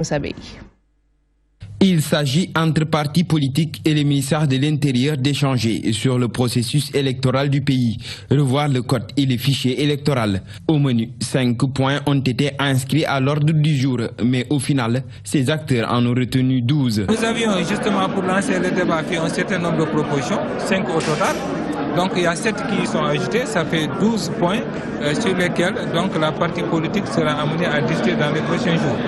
Moussabey. Il s'agit entre partis politiques et les ministères de l'Intérieur d'échanger sur le processus électoral du pays, revoir le code et les fichiers électoraux. Au menu, 5 points ont été inscrits à l'ordre du jour, mais au final, ces acteurs en ont retenu 12. Nous avions justement pour lancer le débat fait un certain nombre de propositions, 5 au total. Donc il y a 7 qui sont ajoutés, ça fait 12 points sur lesquels donc, la partie politique sera amenée à discuter dans les prochains jours.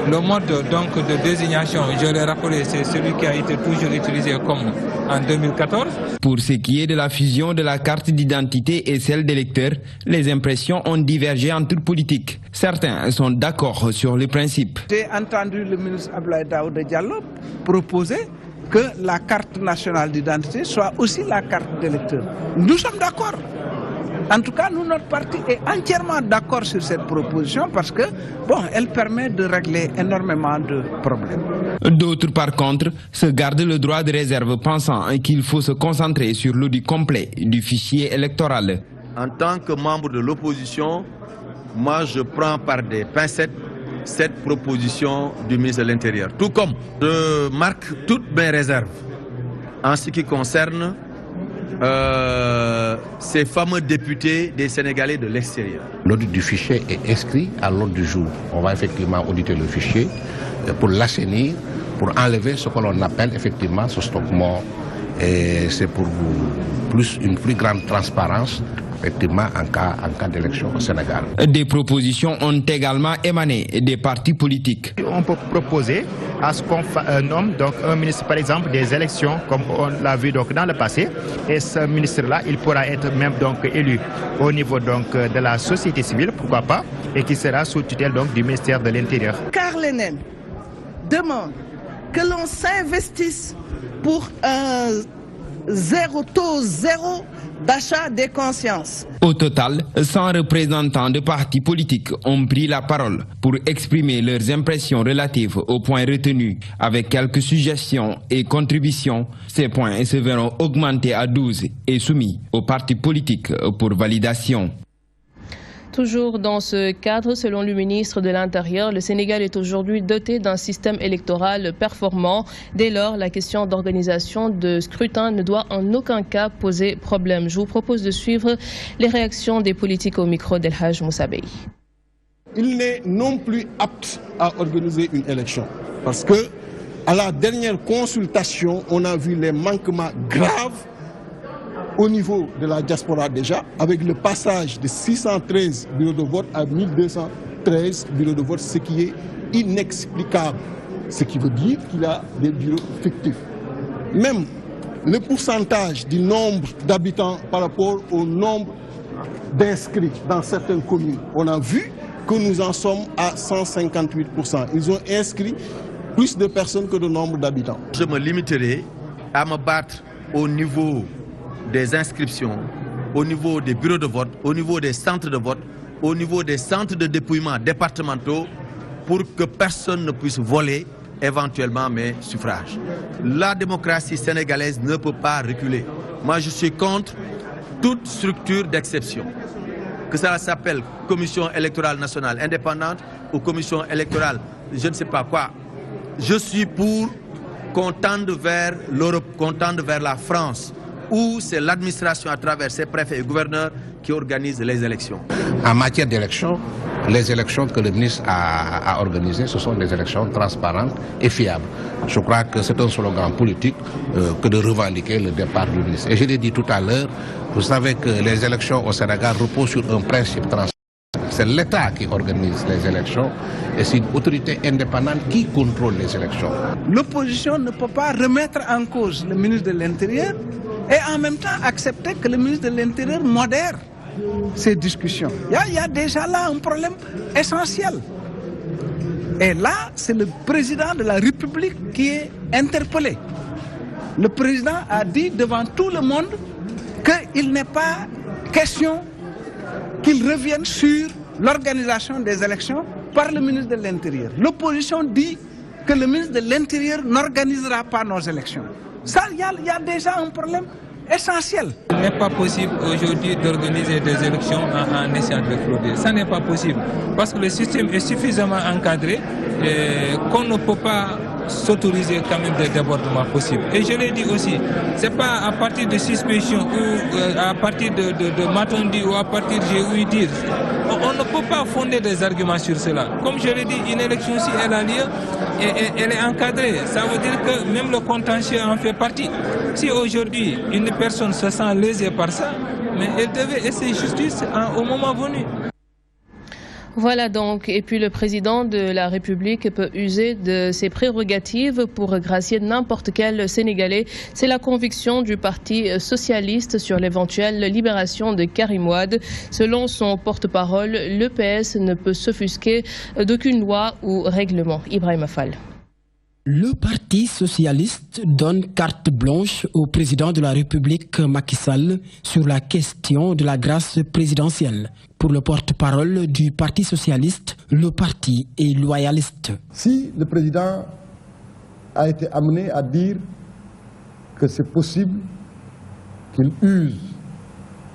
Le mode donc, de désignation, je l'ai rappelé, c'est celui qui a été toujours utilisé comme en 2014. Pour ce qui est de la fusion de la carte d'identité et celle d'électeur, les impressions ont divergé entre politiques. Certains sont d'accord sur le principe. J'ai entendu le ministre Abdoulaye Daouda Diallo proposer que la carte nationale d'identité soit aussi la carte d'électeur. Nous sommes d'accord. En tout cas, nous, notre parti est entièrement d'accord sur cette proposition parce que, bon, elle permet de régler énormément de problèmes. D'autres, par contre, se gardent le droit de réserve, pensant qu'il faut se concentrer sur l'audit complet du fichier électoral. En tant que membre de l'opposition, moi, je prends par des pincettes cette proposition du ministre de l'Intérieur. Tout comme je marque toutes mes réserves en ce qui concerne ces fameux députés des Sénégalais de l'extérieur. L'audit du fichier est inscrit à l'ordre du jour. On va effectivement auditer le fichier pour l'assainir, pour enlever ce que l'on appelle effectivement ce stockement. Et c'est pour une plus grande transparence effectivement en cas d'élection au Sénégal. Des propositions ont également émané des partis politiques. On peut proposer à ce qu'on nomme donc un ministre par exemple des élections comme on l'a vu donc dans le passé, et ce ministre-là il pourra être même donc élu au niveau donc de la société civile, pourquoi pas, et qui sera sous tutelle donc du ministère de l'Intérieur. Car Lénine demande que l'on s'investisse pour un taux zéro d'achat des consciences. Au total, 100 représentants de partis politiques ont pris la parole pour exprimer leurs impressions relatives aux points retenus. Avec quelques suggestions et contributions, ces points se verront augmentés à 12 et soumis aux partis politiques pour validation. Toujours dans ce cadre, selon le ministre de l'Intérieur, le Sénégal est aujourd'hui doté d'un système électoral performant. Dès lors, la question d'organisation de scrutin ne doit en aucun cas poser problème. Je vous propose de suivre les réactions des politiques au micro d'El Hadj Moussabey. Il n'est non plus apte à organiser une élection parce que à la dernière consultation, on a vu les manquements graves au niveau de la diaspora déjà, avec le passage de 613 bureaux de vote à 1213 bureaux de vote, ce qui est inexplicable. Ce qui veut dire qu'il y a des bureaux fictifs. Même le pourcentage du nombre d'habitants par rapport au nombre d'inscrits dans certaines communes, on a vu que nous en sommes à 158%. Ils ont inscrit plus de personnes que de nombre d'habitants. Je me limiterai à me battre au niveau des inscriptions, au niveau des bureaux de vote, au niveau des centres de vote, au niveau des centres de dépouillement départementaux pour que personne ne puisse voler éventuellement mes suffrages. La démocratie sénégalaise ne peut pas reculer. Moi, je suis contre toute structure d'exception. Que ça s'appelle Commission électorale nationale indépendante ou Commission électorale, je ne sais pas quoi. Je suis pour qu'on tende vers l'Europe, qu'on tende vers la France, où c'est l'administration à travers ses préfets et gouverneurs qui organisent les élections. En matière d'élections, les élections que le ministre a organisées, ce sont des élections transparentes et fiables. Je crois que c'est un slogan politique que de revendiquer le départ du ministre. Et je l'ai dit tout à l'heure, vous savez que les élections au Sénégal reposent sur un principe transparent. C'est l'État qui organise les élections et c'est une autorité indépendante qui contrôle les élections. L'opposition ne peut pas remettre en cause le ministre de l'Intérieur et en même temps accepter que le ministre de l'Intérieur modère ces discussions. Il y a déjà là un problème essentiel. Et là, c'est le président de la République qui est interpellé. Le président a dit devant tout le monde qu'il n'est pas question qu'il revienne sur l'organisation des élections par le ministre de l'Intérieur. L'opposition dit que le ministre de l'Intérieur n'organisera pas nos élections. Ça, il y a déjà un problème essentiel. Il n'est pas possible aujourd'hui d'organiser des élections en essayant de frauder. Ça n'est pas possible parce que le système est suffisamment encadré qu'on ne peut pas s'autoriser quand même des débordements possibles. Et je l'ai dit aussi, ce n'est pas à partir de suspicions ou à partir de Matondi ou à partir de j'ai ouï dire. On ne peut pas fonder des arguments sur cela. Comme je l'ai dit, une élection, si elle a lieu, elle est encadrée. Ça veut dire que même le contentieux en fait partie. Si aujourd'hui une personne se sent lésée par ça, mais elle devait essayer justice au moment venu. Voilà donc, et puis le président de la République peut user de ses prérogatives pour gracier n'importe quel Sénégalais. C'est la conviction du Parti socialiste sur l'éventuelle libération de Karim Wade. Selon son porte-parole, le PS ne peut s'offusquer d'aucune loi ou règlement. Ibrahim Fall. Le Parti socialiste donne carte blanche au président de la République Macky Sall sur la question de la grâce présidentielle. Pour le porte-parole du Parti socialiste, le parti est loyaliste. Si le président a été amené à dire que c'est possible qu'il use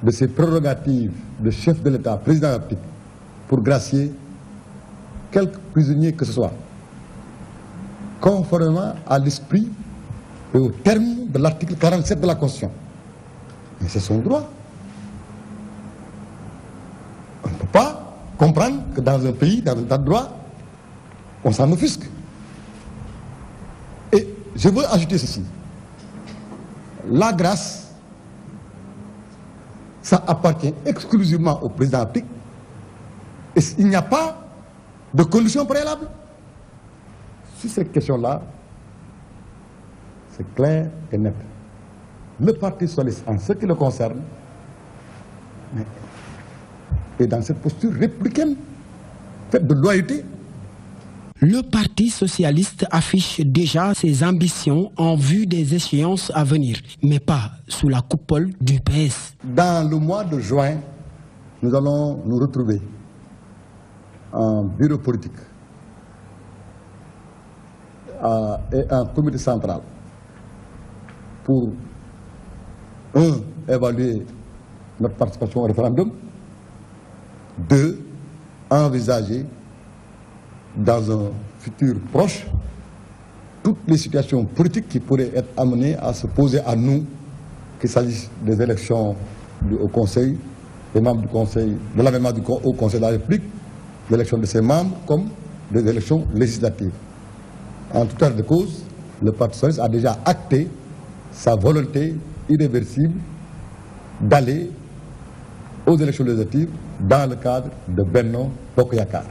de ses prérogatives de chef de l'État, président de la République, pour gracier quelque prisonnier que ce soit, conformément à l'esprit et au terme de l'article 47 de la Constitution. Mais c'est son droit. On ne peut pas comprendre que dans un pays, dans un état de droit, on s'en offusque. Et je veux ajouter ceci. La grâce, ça appartient exclusivement au président de la République. Et il n'y a pas de conditions préalables. Sur cette question-là, c'est clair et net. Le Parti socialiste, en ce qui le concerne, est dans cette posture républicaine, faite de loyauté. Le Parti socialiste affiche déjà ses ambitions en vue des échéances à venir, mais pas sous la coupole du PS. Dans le mois de juin, nous allons nous retrouver en bureau politique et un comité central pour, évaluer notre participation au référendum, 2, envisager dans un futur proche toutes les situations politiques qui pourraient être amenées à se poser à nous, qu'il s'agisse des élections au Conseil, des membres du Conseil, de l'avènement du Haut Conseil de la République, l'élection de ses membres, comme des élections législatives. En tout cas de cause, le Parti socialiste a déjà acté sa volonté irréversible d'aller aux élections législatives dans le cadre de Benno Bokk Yakaar.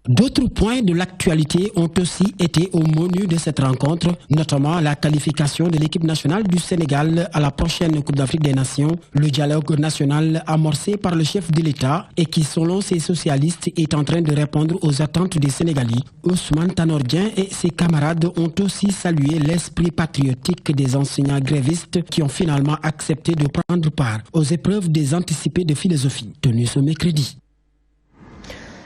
D'autres points de l'actualité ont aussi été au menu de cette rencontre, notamment la qualification de l'équipe nationale du Sénégal à la prochaine Coupe d'Afrique des Nations, le dialogue national amorcé par le chef de l'État et qui, selon ces socialistes, est en train de répondre aux attentes des Sénégalais. Ousmane Tanor Dieng et ses camarades ont aussi salué l'esprit patriotique des enseignants grévistes qui ont finalement accepté de prendre part aux épreuves des anticipés de philosophie tenues ce mercredi.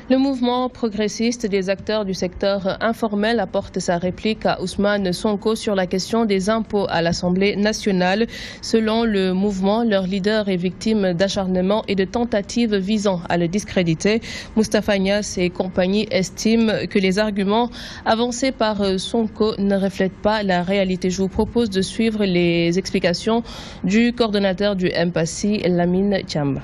Le mouvement progressiste des acteurs du secteur informel apporte sa réplique à Ousmane Sonko sur la question des impôts à l'Assemblée nationale. Selon le mouvement, leur leader est victime d'acharnement et de tentatives visant à le discréditer. Moustapha Niasse et compagnie estiment que les arguments avancés par Sonko ne reflètent pas la réalité. Je vous propose de suivre les explications du coordonnateur du MPASI, Lamine Thiam.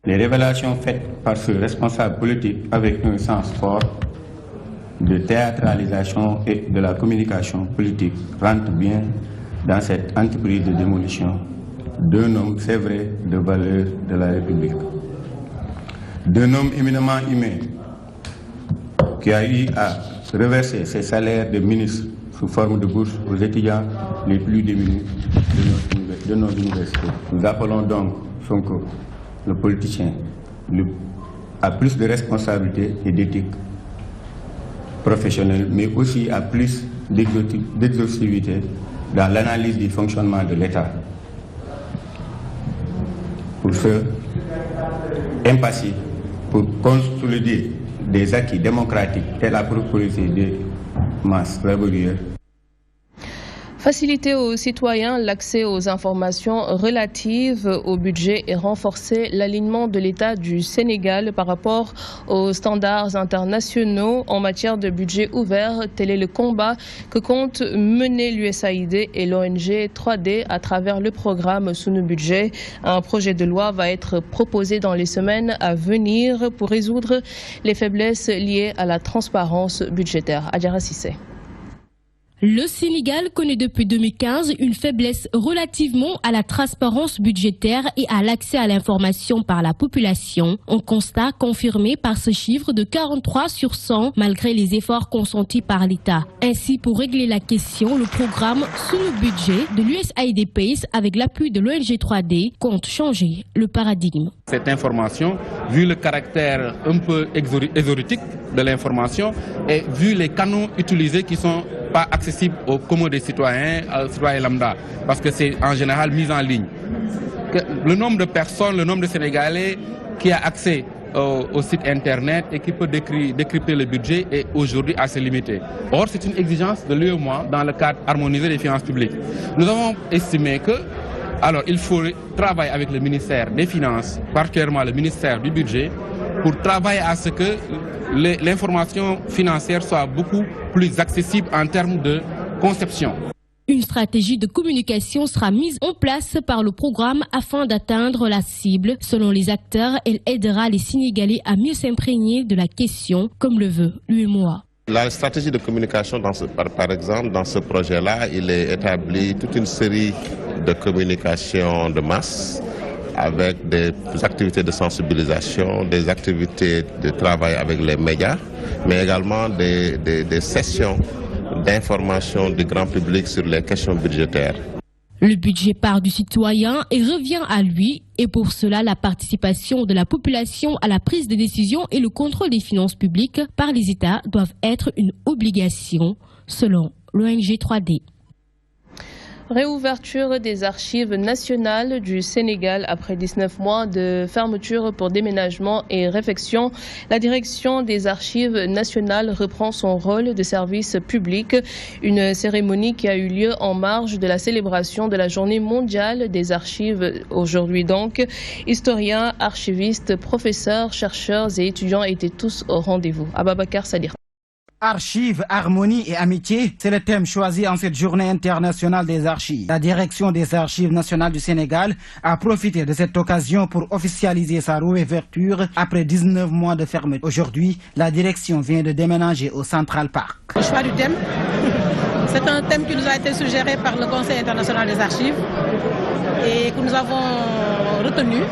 Les révélations faites par ce responsable politique avec un sens fort de théâtralisation et de la communication politique rentrent bien dans cette entreprise de démolition d'un homme, c'est vrai, de valeur de la République. D'un homme éminemment humain qui a eu à reverser ses salaires de ministre sous forme de bourse aux étudiants les plus démunis de nos universités. Nous appelons donc Sonko, le politicien, à plus de responsabilité et d'éthique professionnelle, mais aussi à plus d'exhaustivité dans l'analyse du fonctionnement de l'État. Pour ce impassible, pour consolider des acquis démocratiques et la prospérité des masses laborieuses. Faciliter aux citoyens l'accès aux informations relatives au budget et renforcer l'alignement de l'État du Sénégal par rapport aux standards internationaux en matière de budget ouvert. Tel est le combat que compte mener l'USAID et l'ONG 3D à travers le programme Sunu Budget. Un projet de loi va être proposé dans les semaines à venir pour résoudre les faiblesses liées à la transparence budgétaire. Adjara Sissé. Le Sénégal connaît depuis 2015 une faiblesse relativement à la transparence budgétaire et à l'accès à l'information par la population. Un constat confirmé par ce chiffre de 43 sur 100 malgré les efforts consentis par l'État. Ainsi, pour régler la question, le programme Sunu Budget de l'USAID PACE avec l'appui de l'ONG 3D compte changer le paradigme. Cette information, vu le caractère un peu exotique de l'information et vu les canaux utilisés qui sont pas accessible au commun des citoyens, aux citoyens lambda, parce que c'est en général mis en ligne. Le nombre de personnes, le nombre de Sénégalais qui a accès au site internet et qui peut décrypter le budget est aujourd'hui assez limité. Or, c'est une exigence de l'UEMOA dans le cadre harmonisé des finances publiques. Nous avons estimé que, alors, il faut travailler avec le ministère des Finances, particulièrement le ministère du Budget, pour travailler à ce que l'information financière soit beaucoup plus accessible en termes de conception. Une stratégie de communication sera mise en place par le programme afin d'atteindre la cible. Selon les acteurs, elle aidera les Sénégalais à mieux s'imprégner de la question, comme le veut l'UEMOA. La stratégie de communication, par exemple, dans ce projet-là, il est établi toute une série de communications de masse avec des activités de sensibilisation, des activités de travail avec les médias, mais également des sessions d'information du grand public sur les questions budgétaires. Le budget part du citoyen et revient à lui, et pour cela, la participation de la population à la prise de décision et le contrôle des finances publiques par les États doivent être une obligation, selon l'ONG 3D. Réouverture des archives nationales du Sénégal après 19 mois de fermeture pour déménagement et réfection. La direction des archives nationales reprend son rôle de service public. Une cérémonie qui a eu lieu en marge de la célébration de la journée mondiale des archives aujourd'hui donc. Historiens, archivistes, professeurs, chercheurs et étudiants étaient tous au rendez-vous. Ababakar Sadir. Archives, harmonie et amitié, c'est le thème choisi en cette journée internationale des archives. La direction des archives nationales du Sénégal a profité de cette occasion pour officialiser sa réouverture après 19 mois de fermeture. Aujourd'hui, la direction vient de déménager au Central Park. Le choix du thème, c'est un thème qui nous a été suggéré par le Conseil international des archives et que nous avons retenu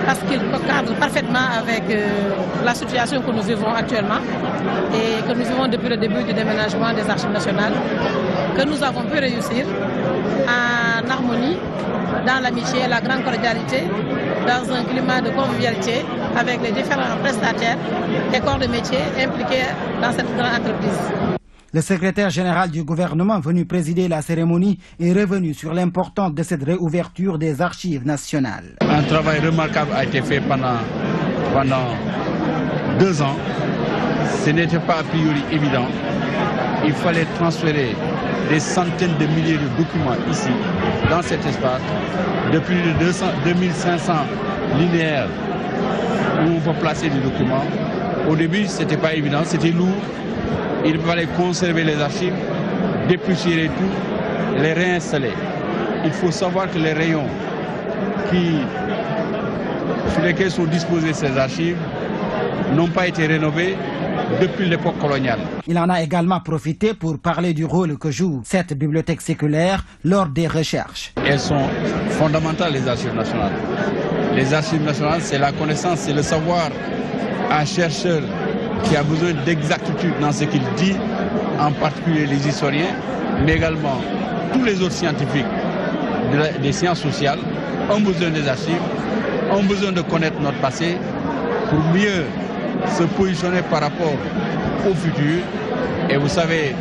parce qu'il cadre parfaitement avec la situation que nous vivons actuellement et que nous vivons depuis le début du déménagement des archives nationales, que nous avons pu réussir en harmonie, dans l'amitié et la grande cordialité, dans un climat de convivialité avec les différents prestataires et corps de métier impliqués dans cette grande entreprise. Le secrétaire général du gouvernement venu présider la cérémonie est revenu sur l'importance de cette réouverture des archives nationales. Un travail remarquable a été fait pendant 2 ans. Ce n'était pas a priori évident. Il fallait transférer des centaines de milliers de documents ici, dans cet espace, de plus de 2500 linéaires où on peut placer des documents. Au début, ce n'était pas évident, c'était lourd. Il fallait conserver les archives, dépoussiérer tout, les réinstaller. Il faut savoir que les rayons sur lesquels sont disposées ces archives n'ont pas été rénovés depuis l'époque coloniale. Il en a également profité pour parler du rôle que joue cette bibliothèque séculaire lors des recherches. Elles sont fondamentales, les archives nationales. Les archives nationales, c'est la connaissance, c'est le savoir. Un chercheur qui a besoin d'exactitude dans ce qu'il dit, en particulier les historiens, mais également tous les autres scientifiques des sciences sociales ont besoin des archives, ont besoin de connaître notre passé pour mieux se positionner par rapport au futur. Et vous savez,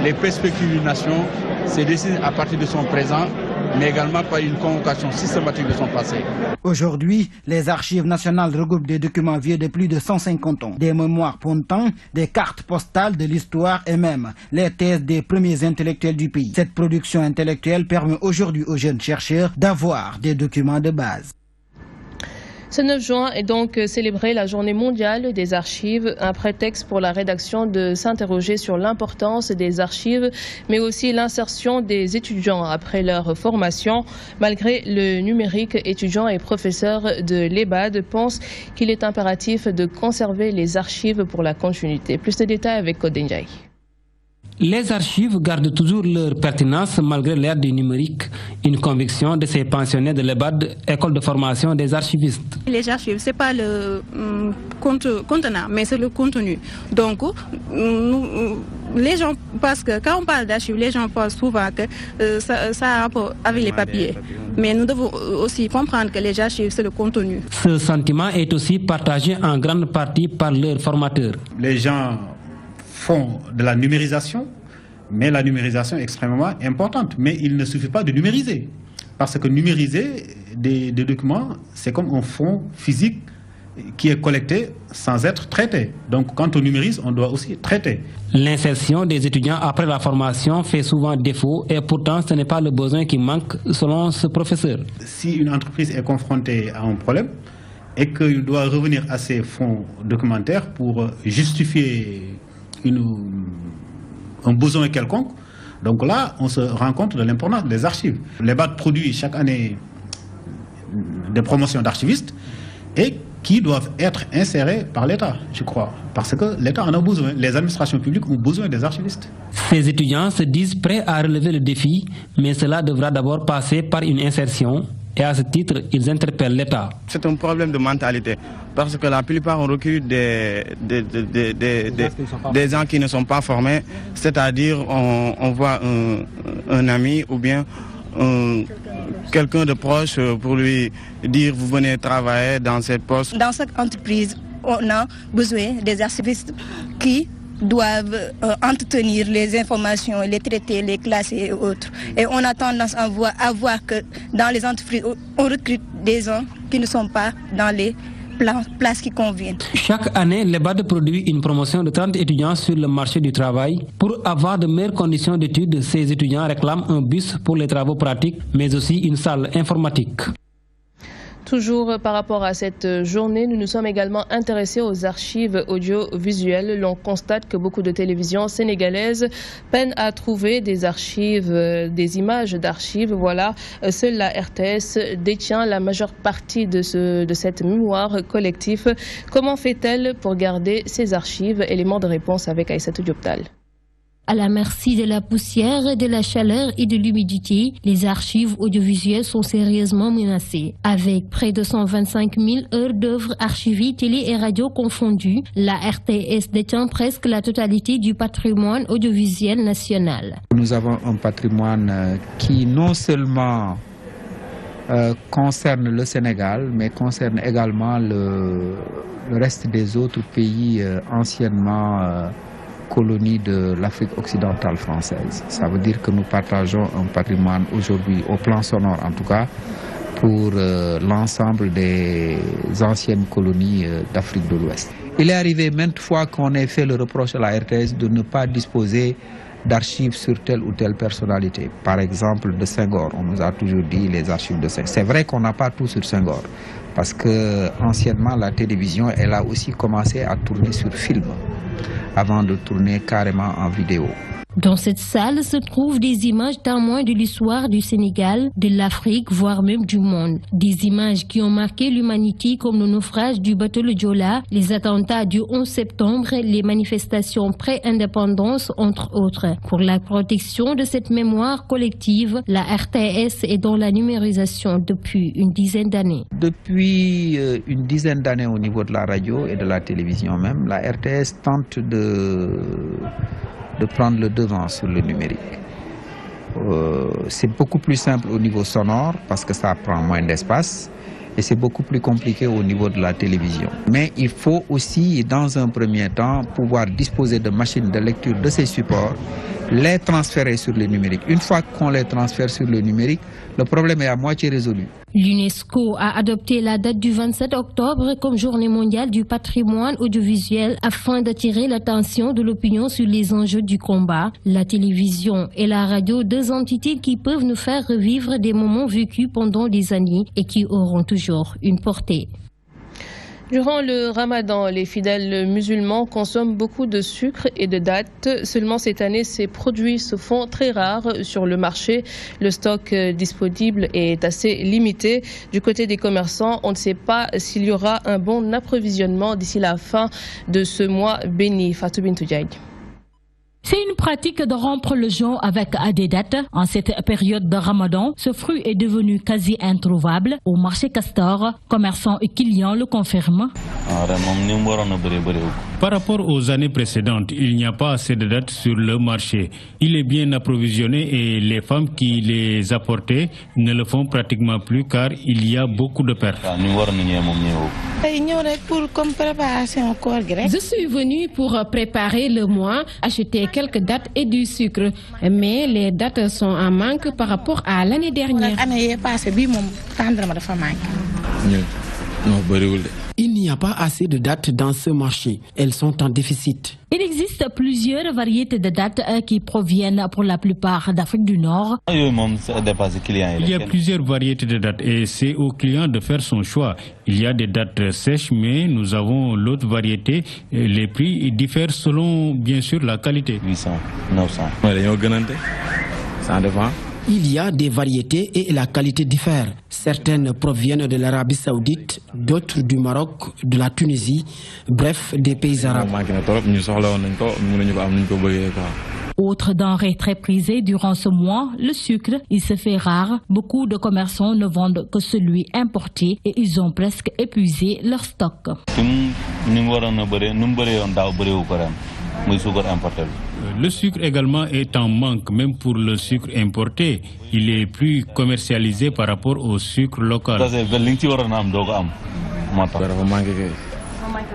les perspectives d'une nation se dessinent à partir de son présent mais également par une convocation systématique de son passé. Aujourd'hui, les archives nationales regroupent des documents vieux de plus de 150 ans, des mémoires pontants, des cartes postales de l'histoire et même les thèses des premiers intellectuels du pays. Cette production intellectuelle permet aujourd'hui aux jeunes chercheurs d'avoir des documents de base. Ce 9 juin est donc célébrée la journée mondiale des archives, un prétexte pour la rédaction de s'interroger sur l'importance des archives, mais aussi l'insertion des étudiants après leur formation. Malgré le numérique, étudiants et professeurs de l'EBAD pensent qu'il est impératif de conserver les archives pour la continuité. Plus de détails avec Kodenjai. Les archives gardent toujours leur pertinence malgré l'ère du numérique. Une conviction de ces pensionnaires de l'EBAD, école de formation des archivistes. Les archives, ce n'est pas le contenant, mais c'est le contenu. Donc, les gens, parce que quand on parle d'archives, les gens pensent souvent que ça a rapport avec les papiers. Mais nous devons aussi comprendre que les archives, c'est le contenu. Ce sentiment est aussi partagé en grande partie par leurs formateurs. Les gens font de la numérisation, mais la numérisation est extrêmement importante. Mais il ne suffit pas de numériser, parce que numériser des documents, c'est comme un fond physique qui est collecté sans être traité. Donc quand on numérise, on doit aussi traiter. L'insertion des étudiants après la formation fait souvent défaut et pourtant ce n'est pas le besoin qui manque selon ce professeur. Si une entreprise est confrontée à un problème et qu'il doit revenir à ses fonds documentaires pour justifier un besoin quelconque, donc là, on se rend compte de l'importance des archives. L'EBAD produit chaque année des promotions d'archivistes et qui doivent être insérés par l'État, je crois, parce que l'État en a besoin, les administrations publiques ont besoin des archivistes. Ces étudiants se disent prêts à relever le défi, mais cela devra d'abord passer par une insertion. Et à ce titre, ils interpellent l'État. C'est un problème de mentalité, parce que la plupart ont recruté des gens qui ne sont pas formés, c'est-à-dire on voit un ami ou bien quelqu'un de proche pour lui dire vous venez travailler dans cette poste. Dans cette entreprise, on a besoin des archivistes qui doivent entretenir les informations, les traiter, les classer et autres. Et on a tendance à voir que dans les entreprises, on recrute des gens qui ne sont pas dans les places qui conviennent. Chaque année, l'EBAD produit une promotion de 30 étudiants sur le marché du travail. Pour avoir de meilleures conditions d'études, ces étudiants réclament un bus pour les travaux pratiques, mais aussi une salle informatique. Toujours par rapport à cette journée, nous nous sommes également intéressés aux archives audiovisuelles. L'on constate que beaucoup de télévisions sénégalaises peinent à trouver des archives, des images d'archives. Voilà, seule la RTS détient la majeure partie de cette mémoire collective. Comment fait-elle pour garder ces archives? Élément de réponse avec Aïssatou Dioptal. À la merci de la poussière, de la chaleur et de l'humidité, les archives audiovisuelles sont sérieusement menacées. Avec près de 125 000 heures d'œuvres archivées, télé et radio confondues, la RTS détient presque la totalité du patrimoine audiovisuel national. Nous avons un patrimoine qui non seulement concerne le Sénégal, mais concerne également le reste des autres pays anciennement colonie de l'Afrique occidentale française. Ça veut dire que nous partageons un patrimoine aujourd'hui, au plan sonore en tout cas, pour l'ensemble des anciennes colonies d'Afrique de l'Ouest. Il est arrivé maintes fois qu'on ait fait le reproche à la RTS de ne pas disposer d'archives sur telle ou telle personnalité. Par exemple, de Senghor, on nous a toujours dit les archives de Senghor. C'est vrai qu'on n'a pas tout sur Senghor, parce que anciennement la télévision, elle a aussi commencé à tourner sur film, avant de tourner carrément en vidéo. Dans cette salle se trouvent des images témoins de l'histoire du Sénégal, de l'Afrique, voire même du monde. Des images qui ont marqué l'humanité comme le naufrage du bateau le Joola, les attentats du 11 septembre, les manifestations pré-indépendance, entre autres. Pour la protection de cette mémoire collective, la RTS est dans la numérisation depuis une dizaine d'années. Depuis une dizaine d'années au niveau de la radio et de la télévision même, la RTS tente de prendre le devant sur le numérique. C'est beaucoup plus simple au niveau sonore parce que ça prend moins d'espace et c'est beaucoup plus compliqué au niveau de la télévision. Mais il faut aussi, dans un premier temps, pouvoir disposer de machines de lecture de ces supports les transférer sur le numérique. Une fois qu'on les transfère sur le numérique, le problème est à moitié résolu. L'UNESCO a adopté la date du 27 octobre comme journée mondiale du patrimoine audiovisuel afin d'attirer l'attention de l'opinion sur les enjeux du combat. La télévision et la radio, deux entités qui peuvent nous faire revivre des moments vécus pendant des années et qui auront toujours une portée. Durant le ramadan, les fidèles musulmans consomment beaucoup de sucre et de dattes. Seulement cette année, ces produits se font très rares sur le marché. Le stock disponible est assez limité. Du côté des commerçants, on ne sait pas s'il y aura un bon approvisionnement d'ici la fin de ce mois béni. Fatou Bintou Diagne. C'est une pratique de rompre le jeûne avec des dattes. En cette période de Ramadan, ce fruit est devenu quasi introuvable. Au marché Castor, commerçants et clients le confirment. Par rapport aux années précédentes, il n'y a pas assez de dattes sur le marché. Il est bien approvisionné et les femmes qui les apportaient ne le font pratiquement plus car il y a beaucoup de pertes. Je suis venu pour préparer le mois, acheter quelques dattes et du sucre, mais les dattes sont en manque par rapport à l'année dernière. Il n'y a pas assez de dattes dans ce marché. Elles sont en déficit. Il existe plusieurs variétés de dattes qui proviennent pour la plupart d'Afrique du Nord. Il y a plusieurs variétés de dattes et c'est au client de faire son choix. Il y a des dattes sèches, mais nous avons l'autre variété. Les prix diffèrent selon, bien sûr, la qualité. 800, 900. Ça dépend. Il y a des variétés et la qualité diffère. Certaines proviennent de l'Arabie Saoudite, d'autres du Maroc, de la Tunisie, bref, des pays arabes. Autre denrée très prisée durant ce mois, le sucre. Il se fait rare. Beaucoup de commerçants ne vendent que celui importé et ils ont presque épuisé leur stock. Le sucre également est en manque, même pour le sucre importé. Il est plus commercialisé par rapport au sucre local.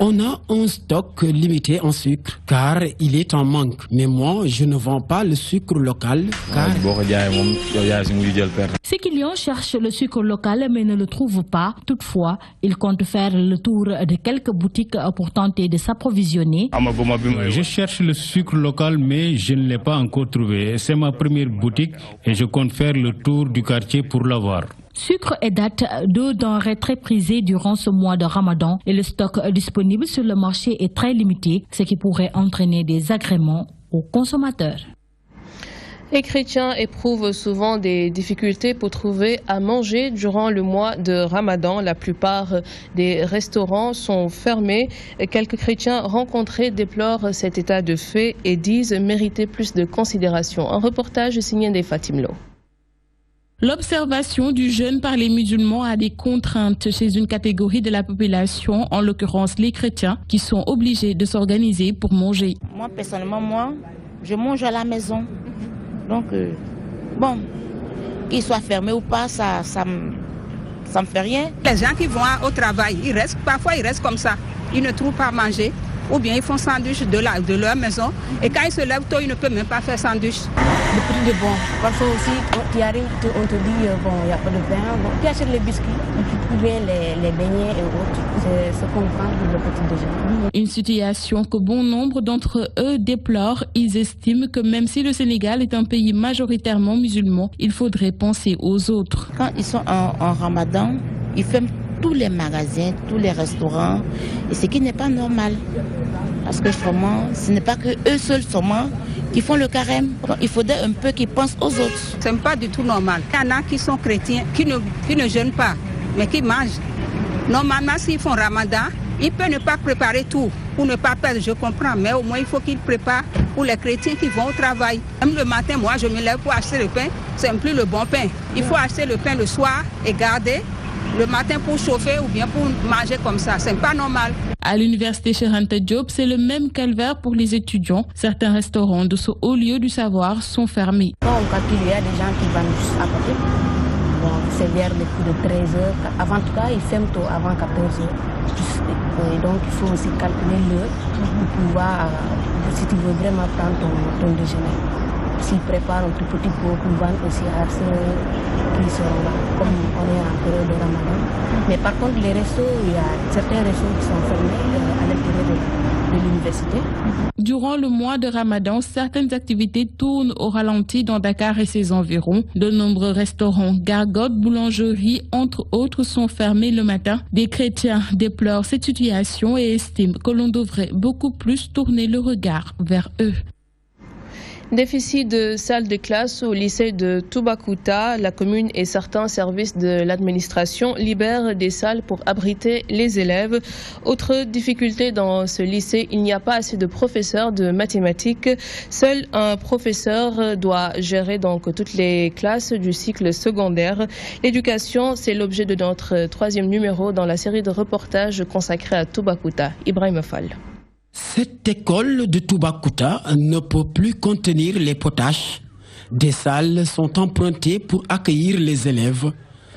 On a un stock limité en sucre car il est en manque. Mais moi, je ne vends pas le sucre local car... Ces clients cherchent le sucre local mais ne le trouvent pas. Toutefois, ils comptent faire le tour de quelques boutiques pour tenter de s'approvisionner. Je cherche le sucre local mais je ne l'ai pas encore trouvé. C'est ma première boutique et je compte faire le tour du quartier pour l'avoir. Sucre et dattes, deux denrées très prisées durant ce mois de Ramadan et le stock disponible sur le marché est très limité, ce qui pourrait entraîner des agréments aux consommateurs. Les chrétiens éprouvent souvent des difficultés pour trouver à manger durant le mois de Ramadan. La plupart des restaurants sont fermés. Quelques chrétiens rencontrés déplorent cet état de fait et disent mériter plus de considération. Un reportage signé des Fatimlo. L'observation du jeûne par les musulmans a des contraintes chez une catégorie de la population, en l'occurrence les chrétiens, qui sont obligés de s'organiser pour manger. Moi, personnellement, je mange à la maison. Donc, bon, qu'il soit fermé ou pas, ça me fait rien. Les gens qui vont au travail, parfois ils restent comme ça. Ils ne trouvent pas à manger. Ou bien ils font sandwich de leur maison. Et quand ils se lèvent tôt, ils ne peuvent même pas faire sandwich. Le prix est bon. Parfois aussi, quand tu arrives, on te dit, bon, il n'y a pas de pain. Bon, tu achètes les biscuits, tu trouves les beignets et autres. C'est ce qu'on prend pour le petit déjeuner. Une situation que bon nombre d'entre eux déplorent. Ils estiment que même si le Sénégal est un pays majoritairement musulman, il faudrait penser aux autres. Quand ils sont en Ramadan, ils ferment tous les magasins, tous les restaurants, et ce qui n'est pas normal. Parce que vraiment, ce n'est pas que eux seuls seulement qui font le carême. Il faudrait un peu qu'ils pensent aux autres. Ce n'est pas du tout normal. Il y en a qui sont chrétiens, qui ne jeûnent pas, mais qui mangent. Normalement, s'ils font Ramadan, ils peuvent ne pas préparer tout, pour ne pas perdre, je comprends, mais au moins il faut qu'ils préparent pour les chrétiens qui vont au travail. Même le matin, moi, je me lève pour acheter le pain, c'est plus le bon pain. Il faut acheter le pain le soir et garder le matin pour chauffer ou bien pour manger comme ça. C'est pas normal. À l'université Cheikh Anta Diop, c'est le même calvaire pour les étudiants. Certains restaurants de ce haut lieu du savoir sont fermés. Quand on calcule, il y a des gens qui vendent juste à côté. Bon, c'est vers les coups de 13h. Avant tout cas, ils ferment tôt, avant 14h. Et donc, il faut aussi calculer l'heure pour pouvoir, si tu veux vraiment prendre ton déjeuner. s'ils préparent un tout petit pot pour vendre aussi à ceux qui seront là, comme on est en période de Ramadan. Mais par contre, les restos, il y a certains restos qui sont fermés à l'intérieur de l'université. Durant le mois de Ramadan, certaines activités tournent au ralenti dans Dakar et ses environs. De nombreux restaurants, gargotes, boulangeries, entre autres, sont fermés le matin. Des chrétiens déplorent cette situation et estiment que l'on devrait beaucoup plus tourner le regard vers eux. Déficit de salles de classe au lycée de Toubacouta, la commune et certains services de l'administration libèrent des salles pour abriter les élèves. Autre difficulté dans ce lycée, il n'y a pas assez de professeurs de mathématiques. Seul un professeur doit gérer donc toutes les classes du cycle secondaire. L'éducation, c'est l'objet de notre 3e numéro dans la série de reportages consacrés à Toubacouta. Ibrahim Fall. Cette école de Toubacouta ne peut plus contenir les potaches. Des salles sont empruntées pour accueillir les élèves.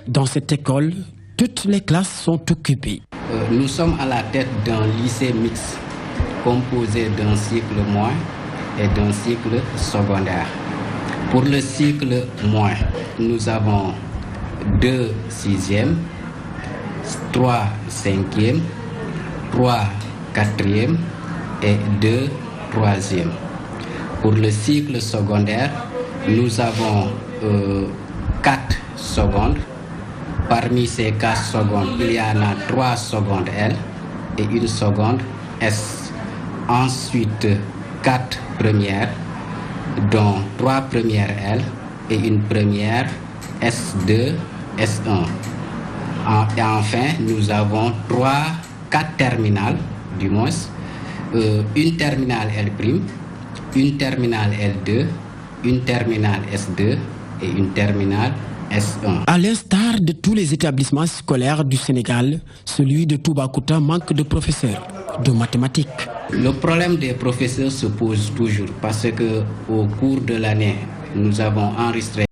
Dans cette école, toutes les classes sont occupées. Nous sommes à la tête d'un lycée mixte composé d'un cycle moins et d'un cycle secondaire. Pour le cycle moins, nous avons 2 6e, 3 5e, 3 4e et 2 3e. Pour le cycle secondaire, nous avons 4 secondes. Parmi ces 4 secondes, il y en a 3 secondes L et 1 seconde S. Ensuite, 4 premières, dont 3 premières L et 1 première S2, S1. Et enfin, nous avons 4 terminales, du moins, une terminale L', une terminale L2, une terminale S2 et une terminale S1. À l'instar de tous les établissements scolaires du Sénégal, celui de Toubacouta manque de professeurs de mathématiques. Le problème des professeurs se pose toujours parce que au cours de l'année, nous avons enregistré